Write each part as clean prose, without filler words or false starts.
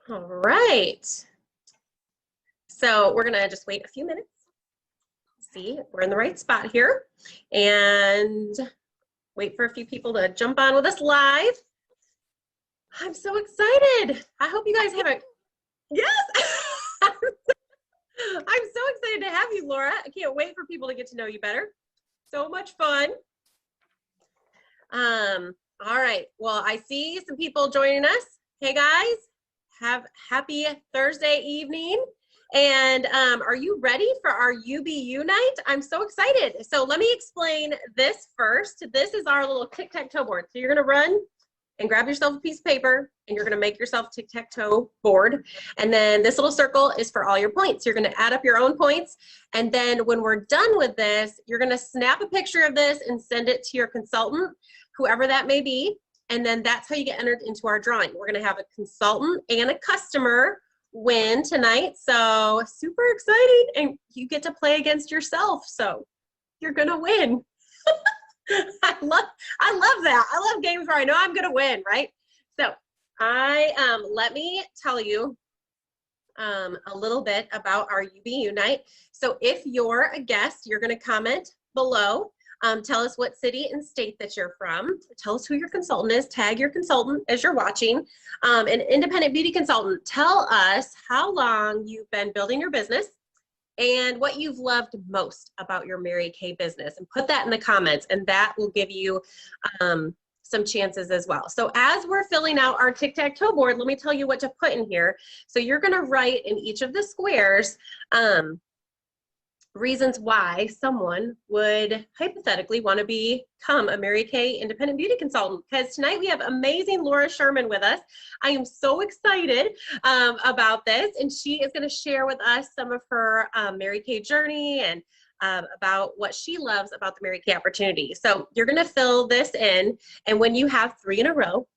All right. So we're going to just wait a few minutes. See, we're in the right spot here. And wait for a few people to jump on with us live. I'm so excited. I hope you guys have a, yes. I'm so excited to have you, Laura. I can't wait for people to get to know you better. So much fun. All right. Well, I see some people joining us. Hey guys, have happy Thursday evening. And are you ready for our UBU night? I'm so excited. So let me explain this first. This is our little tic-tac-toe board. So you're going to run and grab yourself a piece of paper and you're going to make yourself a tic-tac-toe board. And then this little circle is for all your points. You're going to add up your own points. And then when we're done with this, you're going to snap a picture of this and send it to your consultant, whoever that may be. And then that's how you get entered into our drawing. We're going to have a consultant and a customer win tonight. So super exciting. And you get to play against yourself. So you're going to win. I love that. I love games where I know I'm going to win, right? So let me tell you a little bit about our UBU night. So if you're a guest, you're going to comment below. Tell us what city and state that you're from. Tell us who your consultant is. Tag your consultant as you're watching. An independent beauty consultant. Tell us how long you've been building your business and what you've loved most about your Mary Kay business, and put that in the comments, and that will give you some chances as well. So as we're filling out our tic-tac-toe board, let me tell you what to put in here. So you're gonna write in each of the squares reasons why someone would hypothetically want to become a Mary Kay independent beauty consultant, because tonight we have amazing Laura Sherman with us. I am so excited about this, and she is going to share with us some of her Mary Kay journey and about what she loves about the Mary Kay opportunity. So you're going to fill this in, and when you have 3 in a row,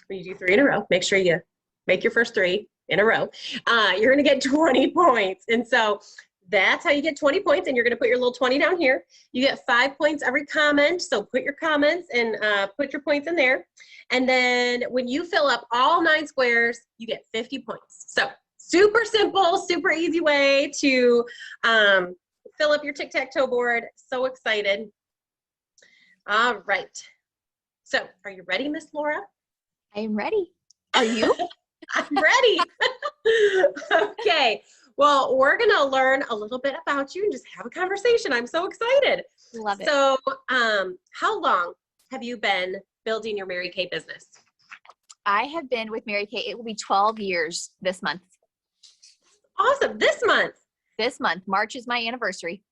when you do 3 in a row, make sure you make your first 3 in a row, you're going to get 20 points. And so that's how you get 20 points, and you're gonna put your little 20 down here. You get 5 points every comment, so put your comments and put your points in there. And then when you fill up all 9 squares, you get 50 points. So super simple, super easy way to fill up your tic-tac-toe board. So excited. All right. So are you ready, Miss Laura? I am ready. Are you? I'm ready. Okay. Well, we're going to learn a little bit about you and just have a conversation. I'm so excited. Love it. So how long have you been building your Mary Kay business? I have been with Mary Kay. It will be 12 years this month. Awesome. This month? This month. March is my anniversary.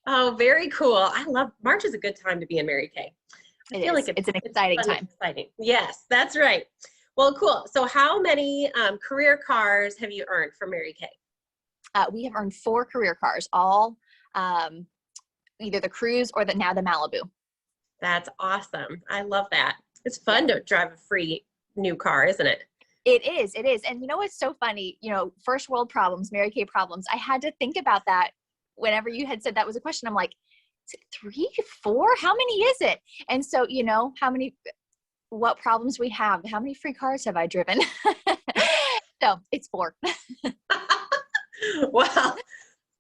Oh, very cool. I love, March is a good time to be in Mary Kay. I feel like it's an exciting time. Exciting. Yes, that's right. Well, cool. So how many career cars have you earned from Mary Kay? We have earned 4 career cars, all either the Cruise or now the Malibu. That's awesome. I love that. It's fun to drive a free new car, isn't it? It is. It is. And you know what's so funny? You know, first world problems, Mary Kay problems. I had to think about that whenever you had said that was a question. I'm like, is it 3, 4? How many is it? And so, you know, what problems we have. How many free cars have I driven? So it's 4.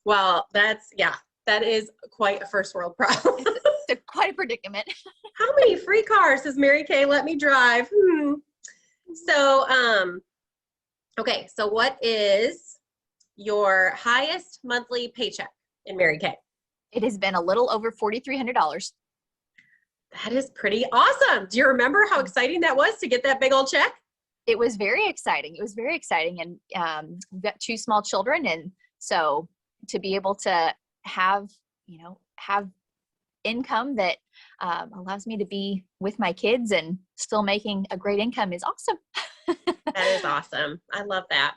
Well, that is quite a first world problem. It's quite a predicament. How many free cars does Mary Kay let me drive? So, okay, so what is your highest monthly paycheck in Mary Kay? It has been a little over $4,300. That is pretty awesome. Do you remember how exciting that was to get that big old check? It was very exciting. It was very exciting. And we've got 2 small children. And so to be able to have income that allows me to be with my kids and still making a great income is awesome. That is awesome. I love that.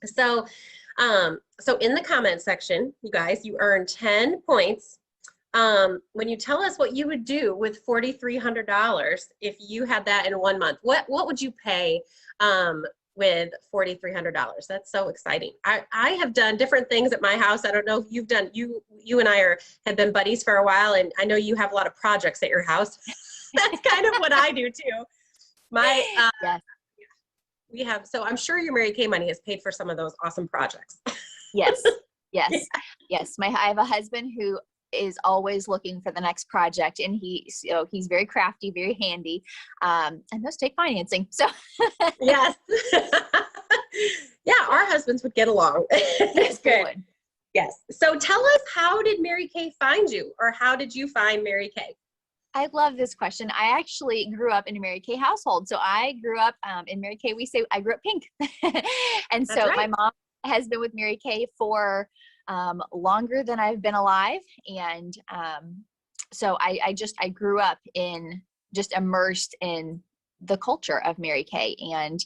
So, so in the comment section, you guys, you earned 10 points. When you tell us what you would do with $4,300 if you had that in 1 month, what would you pay with $4,300? That's so exciting. I have done different things at my house. I don't know if you've done, you and I have been buddies for a while, and I know you have a lot of projects at your house. That's kind of what I do too. My yes. we have, so I'm sure your Mary Kay money has paid for some of those awesome projects. Yes, yes, yes. I have a husband who is always looking for the next project, and he's very crafty, very handy, and those take financing. So Yes. Yeah, our husbands would get along. yes, they would. Yes. So tell us, how did Mary Kay find you, or how did you find Mary Kay? I love this question. I actually grew up in a Mary Kay household. So I grew up in Mary Kay. We say I grew up pink. And That's so right. my mom has been with Mary Kay for longer than I've been alive. And so I grew up just immersed in the culture of Mary Kay. And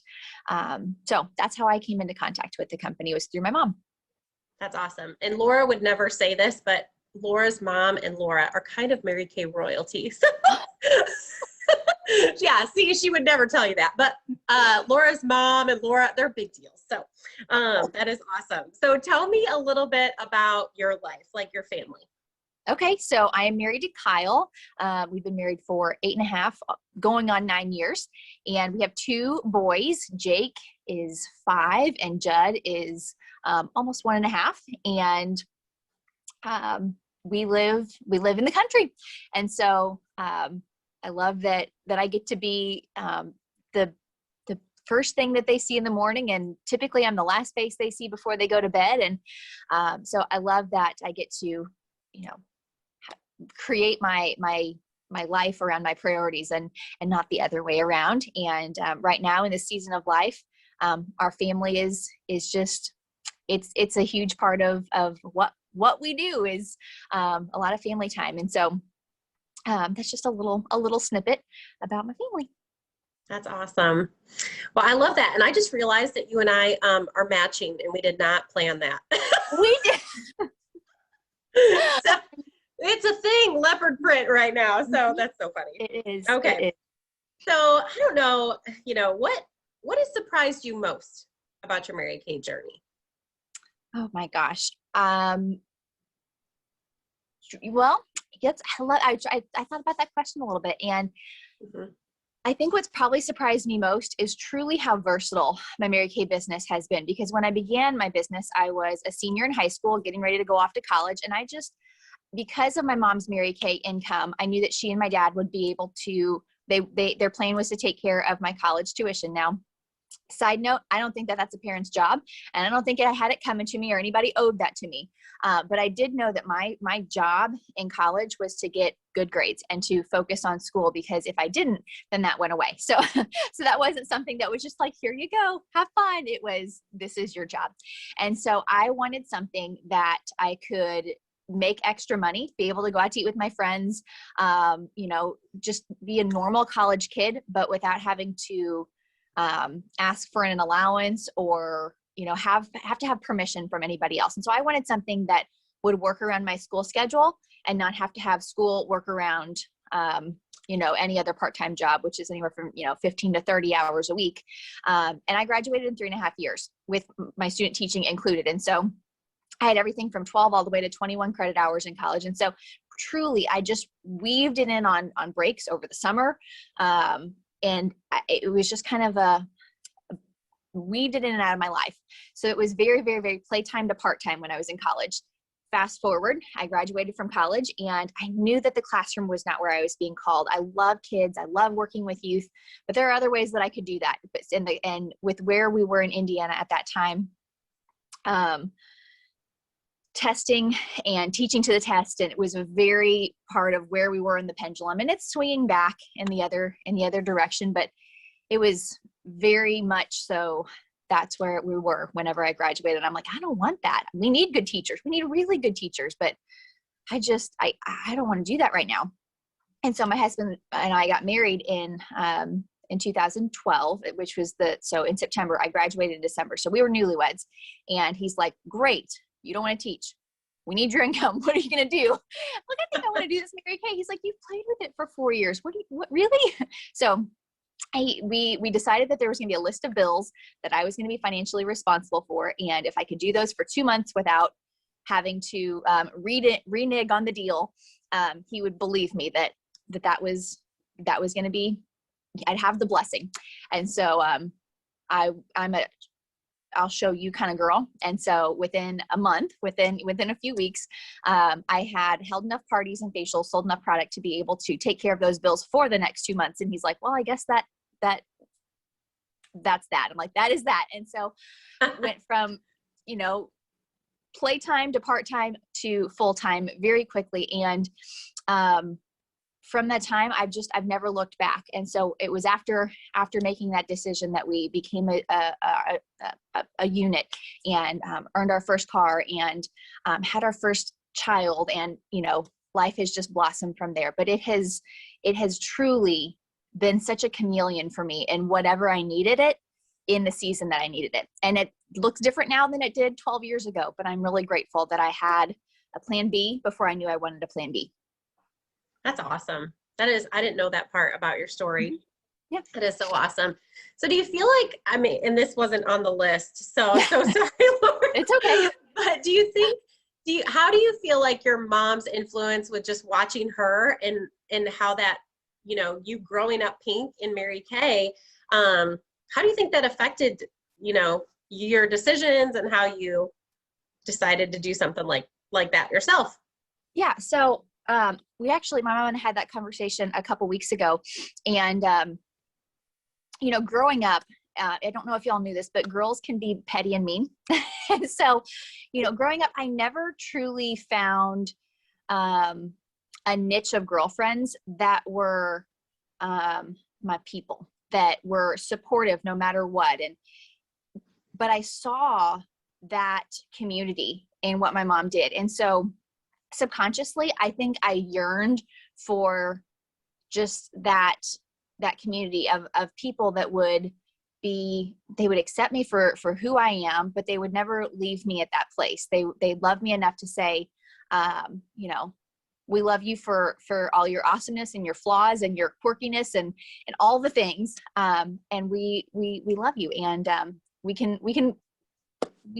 so that's how I came into contact with the company, was through my mom. That's awesome. And Laura would never say this, but Laura's mom and Laura are kind of Mary Kay royalty. So yeah, see, she would never tell you that, but Laura's mom and Laura, they're big deals. So that is awesome. So tell me a little bit about your life, like your family. Okay, so I am married to Kyle. We've been married for 8.5, going on 9 years. And we have 2 boys. Jake is 5 and Judd is almost 1.5. And we live in the country. And so I love that I get to be the first thing that they see in the morning, and typically I'm the last face they see before they go to bed. And so I love that I get to, create my life around my priorities and not the other way around. And right now in this season of life, our family is just, it's a huge part of what we do, is a lot of family time. And so that's just a little snippet about my family. That's awesome. Well, I love that. And I just realized that you and I are matching, and we did not plan that. We did. So, it's a thing, leopard print right now. So that's so funny. It is. Okay. It is. So I don't know, what has surprised you most about your Mary Kay journey? Oh my gosh. Well, yes, I thought about that question a little bit, and I think what's probably surprised me most is truly how versatile my Mary Kay business has been. Because when I began my business, I was a senior in high school, getting ready to go off to college, and because of my mom's Mary Kay income, I knew that she and my dad would be able to. Their plan was to take care of my college tuition. Now, side note, I don't think that that's a parent's job, and I don't think I had it coming to me or anybody owed that to me. But I did know that my job in college was to get good grades and to focus on school, because if I didn't, then that went away. So that wasn't something that was just like, here you go, have fun. It was, this is your job. And so I wanted something that I could make extra money, be able to go out to eat with my friends, just be a normal college kid, but without having to ask for an allowance or, have to have permission from anybody else. And so I wanted something that would work around my school schedule and not have to have school work around, any other part-time job, which is anywhere from, 15 to 30 hours a week. And I graduated in 3.5 years with my student teaching included. And so I had everything from 12 all the way to 21 credit hours in college. And so truly, I just weaved it in on breaks over the summer. And it was just kind of weaved it in and out of my life. So it was very, very, very playtime to part-time when I was in college. Fast forward, I graduated from college, and I knew that the classroom was not where I was being called. I love kids. I love working with youth, but there are other ways that I could do that. And with where we were in Indiana at that time, testing and teaching to the test, and it was a very part of where we were in the pendulum, and it's swinging back in the other direction, but it was very much so. That's where we were whenever I graduated. I'm like, I don't want that. We need good teachers. We need really good teachers, but I don't want to do that right now. And so my husband and I got married in 2012, which was so in September. I graduated in December, so we were newlyweds. And he's like, great, you don't want to teach. We need your income. What are you going to do? I'm like, I think I want to do this Mary Kay. He's like, you've played with it for 4 years. What really? So we decided that there was going to be a list of bills that I was going to be financially responsible for. And if I could do those for 2 months without having to renege on the deal, he would believe me that was going to be, I'd have the blessing. And so I'll show you kind of girl. And so within a month, within a few weeks, I had held enough parties and facials, sold enough product to be able to take care of those bills for the next 2 months. And he's like, well, I guess that's that. I'm like, that is that. And so went from, playtime to part-time to full-time very quickly. And, from that time, I've never looked back. And so it was after making that decision that we became a unit and earned our first car and had our first child. And, life has just blossomed from there. But it has truly been such a chameleon for me in whatever I needed it in the season that I needed it. And it looks different now than it did 12 years ago. But I'm really grateful that I had a plan B before I knew I wanted a plan B. That's awesome. I didn't know that part about your story. Mm-hmm. Yeah. That is so awesome. So do you feel like, and this wasn't on the list, so sorry, Lauren. It's okay. But how do you feel like your mom's influence with just watching her and how that, you growing up pink in Mary Kay, how do you think that affected, your decisions and how you decided to do something like that yourself? Yeah. So, my mom and I had that conversation a couple weeks ago, and, growing up, I don't know if y'all knew this, but girls can be petty and mean. And so, growing up, I never truly found, a niche of girlfriends that were, my people, that were supportive no matter what. But I saw that community in what my mom did. And so, subconsciously, I think I yearned for just that community of people that they would accept me for who I am, but they would never leave me at that place. They love me enough to say, we love you for all your awesomeness and your flaws and your quirkiness and all the things. And we love you. And we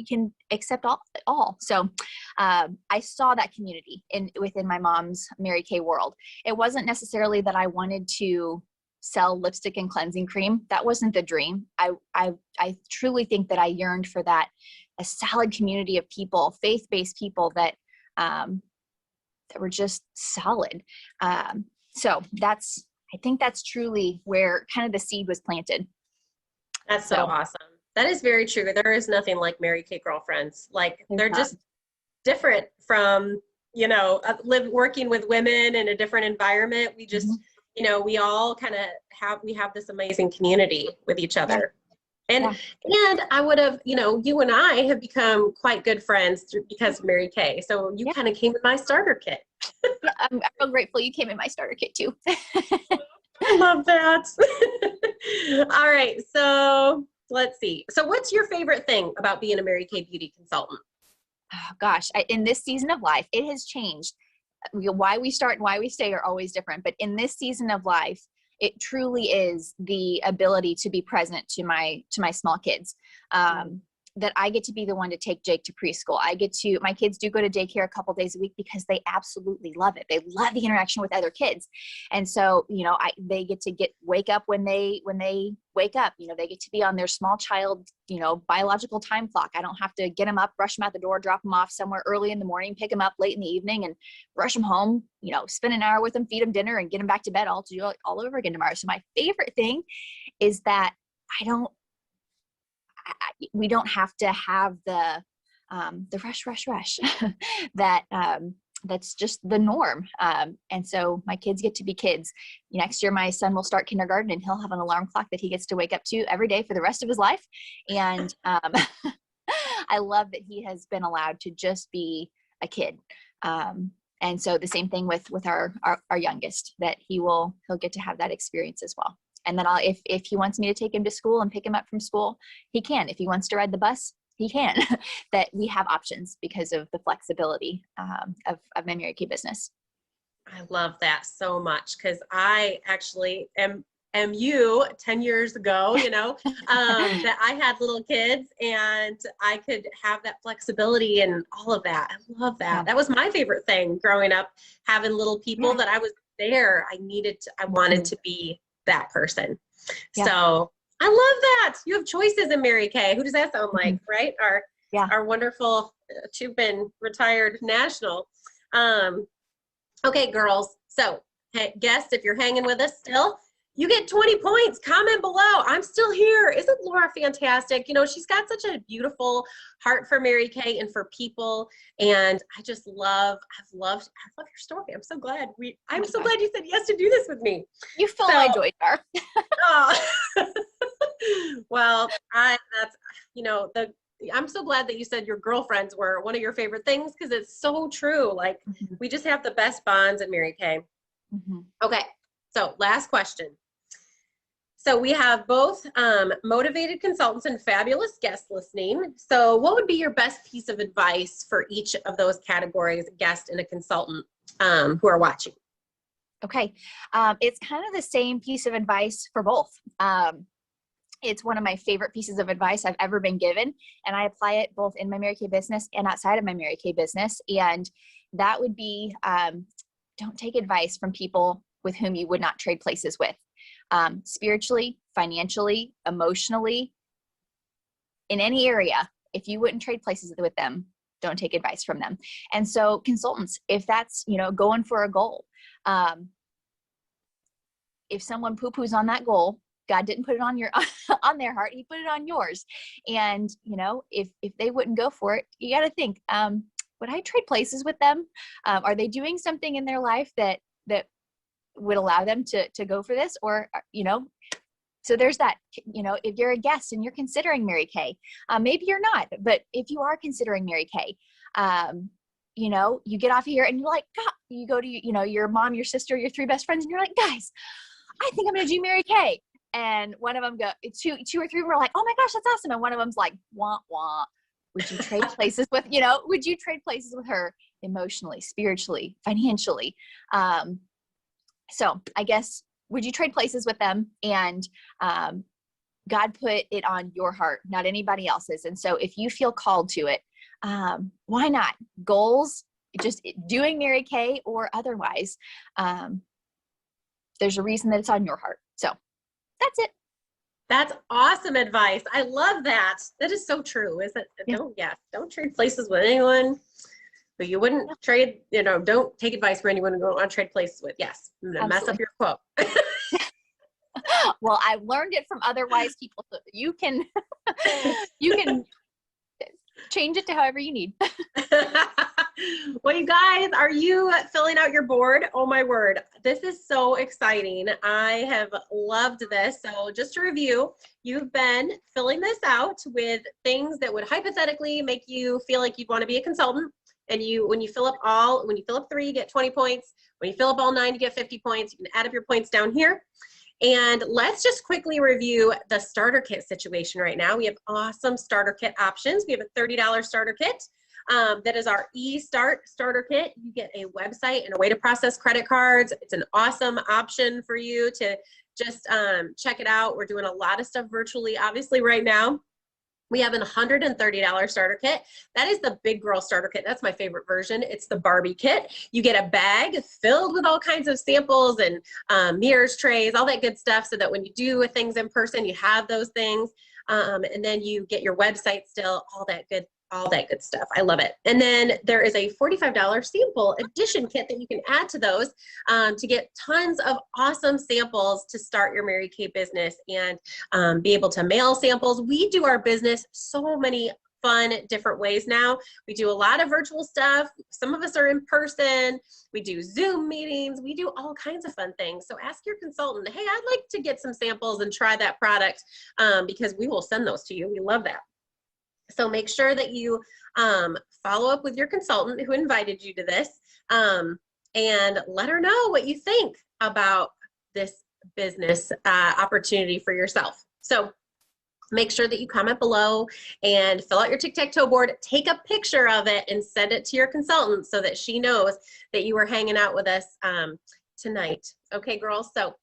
can accept all. So I saw that community within my mom's Mary Kay world. It wasn't necessarily that I wanted to sell lipstick and cleansing cream. That wasn't the dream. I truly think that I yearned for that, a solid community of people, faith-based people that were just solid. So I think that's truly where kind of the seed was planted. That's so awesome. That is very true. There is nothing like Mary Kay girlfriends. Like they're just different from, working with women in a different environment. We just, we all kind of have this amazing community with each other. And I would have, you and I have become quite good friends because of Mary Kay. So you kind of came in my starter kit. Yeah, I'm real grateful you came in my starter kit too. I love that. All right. So let's see. So what's your favorite thing about being a Mary Kay beauty consultant? Oh, gosh, in this season of life, it has changed. Why we start and why we stay are always different. But in this season of life, it truly is the ability to be present to my small kids. That I get to be the one to take Jake to preschool. My kids do go to daycare a couple days a week because they absolutely love it. They love the interaction with other kids. And so, they get to wake up when they wake up, they get to be on their small child, biological time clock. I don't have to get them up, rush them out the door, drop them off somewhere early in the morning, pick them up late in the evening and rush them home, spend an hour with them, feed them dinner and get them back to bed all over again tomorrow. So my favorite thing is that we don't have to have the rush that's just the norm. And so my kids get to be kids. Next year, my son will start kindergarten and he'll have an alarm clock that he gets to wake up to every day for the rest of his life. And I love that he has been allowed to just be a kid. And so the same thing with our youngest, that he'll get to have that experience as well. And then if he wants me to take him to school and pick him up from school, he can. If he wants to ride the bus, he can. That we have options because of the flexibility of my Mary Kay business. I love that so much because I actually am you 10 years ago, that I had little kids and I could have that flexibility and all of that. I love that. Yeah. That was my favorite thing growing up, having little people that I was there. I wanted to be that person. Yeah. So I love that. You have choices in Mary Kay. Who does that sound like, right? Yeah. Our wonderful Chupin retired national. Okay, girls. So, hey, guests, if you're hanging with us still, you get 20 points. Comment below. I'm still here. Isn't Laura fantastic? You know, she's got such a beautiful heart for Mary Kay and for people. And I just I've loved your story. I'm so glad I'm so glad you said yes to do this with me. You fill my joy jar. Oh. Well, I'm so glad that you said your girlfriends were one of your favorite things, because it's so true. Like, we just have the best bonds at Mary Kay. Okay, so last question. So we have both motivated consultants and fabulous guests listening. So what would be your best piece of advice for each of those categories, a guest and a consultant, who are watching? Okay, it's kind of the same piece of advice for both. It's one of my favorite pieces of advice I've ever been given, and I apply it both in my Mary Kay business and outside of my Mary Kay business. And that would be, don't take advice from people with whom you would not trade places with. Spiritually, financially, emotionally, in any area, if you wouldn't trade places with them, don't take advice from them. And so consultants, if that's, going for a goal, if someone poo-poos on that goal, God didn't put it on on their heart, he put it on yours. And, if they wouldn't go for it, you got to think, would I trade places with them? Are they doing something in their life that would allow them to go for this? Or, so there's that, if you're a guest and you're considering Mary Kay, maybe you're not, but if you are considering Mary Kay, you get off of here and you're like, God, you go to, your mom, your sister, your three best friends, and you're like, guys, I think I'm going to do Mary Kay. And one of them two or three were like, oh my gosh, that's awesome. And one of them's like, wah, wah. Would you trade places with, would you trade places with her emotionally, spiritually, financially? So I guess, would you trade places with them? And God put it on your heart, not anybody else's. And so if you feel called to it, why not? Goals, just doing Mary Kay or otherwise, there's a reason that it's on your heart. So that's it. That's awesome advice. I love that. That is so true. Is it? Yeah. Don't trade places with anyone who you wouldn't trade, don't take advice from anyone who you don't want to trade places with. Yes. I'm going to mess up your quote. Well, I've learned it from other wise people. So you can change it to however you need. Well, you guys, are you filling out your board? Oh my word. This is so exciting. I have loved this. So just to review, you've been filling this out with things that would hypothetically make you feel like you'd want to be a consultant. And when you fill up 3, you get 20 points. When you fill up all 9, you get 50 points. You can add up your points down here. And let's just quickly review the starter kit situation right now. We have awesome starter kit options. We have a $30 starter kit. That is our eStart starter kit. You get a website and a way to process credit cards. It's an awesome option for you to just check it out. We're doing a lot of stuff virtually, obviously, right now. We have an $130 starter kit. That is the big girl starter kit. That's my favorite version. It's the Barbie kit. You get a bag filled with all kinds of samples and mirrors, trays, all that good stuff, so that when you do things in person, you have those things. And then you get your website still, all that good stuff. I love it. And then there is a $45 sample edition kit that you can add to those to get tons of awesome samples to start your Mary Kay business and be able to mail samples. We do our business so many fun different ways now. We do a lot of virtual stuff. Some of us are in person. We do Zoom meetings. We do all kinds of fun things. So ask your consultant, hey, I'd like to get some samples and try that product, because we will send those to you. We love that. So make sure that you follow up with your consultant who invited you to this, and let her know what you think about this business opportunity for yourself. So make sure that you comment below and fill out your tic-tac-toe board. Take a picture of it and send it to your consultant so that she knows that you were hanging out with us tonight. Okay, girls? So,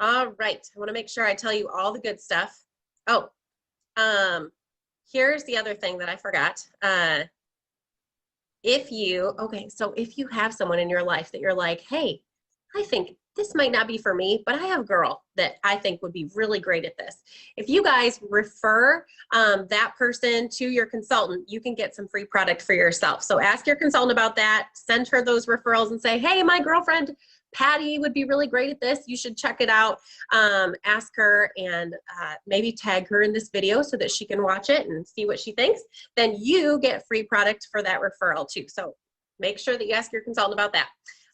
all right. I want to make sure I tell you all the good stuff. Oh, here's the other thing that I forgot. If you have someone in your life that you're like, hey, I think this might not be for me, but I have a girl that I think would be really great at this. If you guys refer that person to your consultant, you can get some free product for yourself. So ask your consultant about that, send her those referrals and say, hey, my girlfriend Patty would be really great at this. You should check it out. Ask her and maybe tag her in this video so that she can watch it and see what she thinks. Then you get free product for that referral too. So make sure that you ask your consultant about that.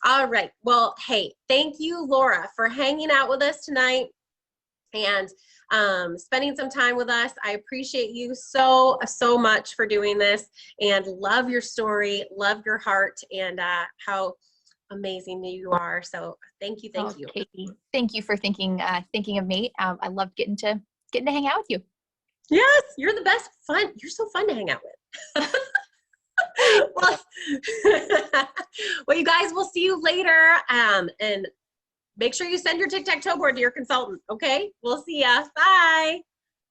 All right. Well, hey, thank you, Laura, for hanging out with us tonight and spending some time with us. I appreciate you so much for doing this and love your story, love your heart, and how amazing you are. So thank you. Katie, thank you for thinking of me. I love getting to hang out with you. Yes, you're the best. Fun. You're so fun to hang out with. well, well, you guys, we'll see you later. And make sure you send your tic-tac-toe board to your consultant. Okay, we'll see ya. Bye.